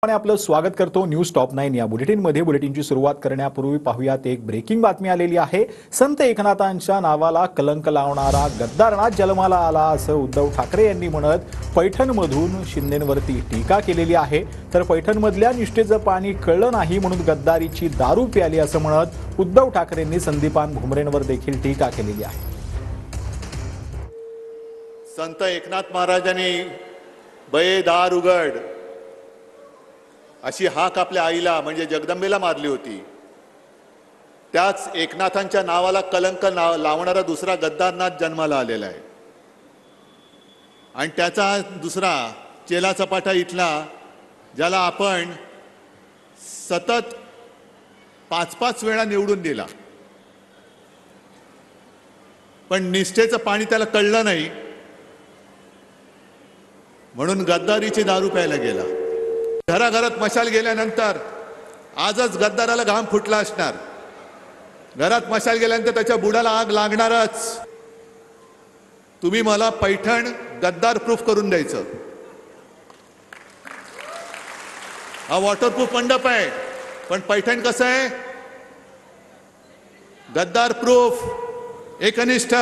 आणि आपलं स्वागत करतो न्यूज टॉप 9 या बुलेटिनमध्ये। बुलेटिनची सुरुवात करण्यापूर्वी पाहूयात एक ब्रेकिंग बातमी आलेली आहे। संत एकनाथांच्या नावाला कलंक लावणारा गद्दारनाथ जन्माला आला असं उद्धव ठाकरे यांनी म्हणत पैठणमधून शिंदेंवरती टीका केलेली आहे। तर पैठणमधल्या निष्ठेचं पाणी कळलं नाही म्हणून गद्दारीची दारू प्याली असं म्हणत उद्धव ठाकरेंनी संदीपान भुमरेंवर देखील टीका केलेली आहे। संत एकनाथ महाराजांनी बये दार उघड अशी हाक आपल्या आईला म्हणजे जगदंबेला मारली होती। त्याच एकनाथांच्या नावाला कलंक लावणारा दुसरा गद्दारनाथ जन्माला आलेला आहे आणि त्याचा दुसरा चेला चपाटा इथला ज्याला आपण सतत 5-5 वेळा निवडून दिला पण निष्ठेचं पाणी त्याला कळलं नाही म्हणून गद्दारीची दारू प्यायला गेला। घराघरात मशाल गेल्यानंतर आजच गद्दाराला घाम फुटला असणार। घरात मशाल गेल्यानंतर त्याच्या बुडाला आग लागणारच। तुम्ही मला पैठण गद्दार प्रूफ करून द्यायचं। हा वॉटरप्रूफ मंडप आहे पण पैठण कसं आहे? गद्दार प्रूफ, एकनिष्ठ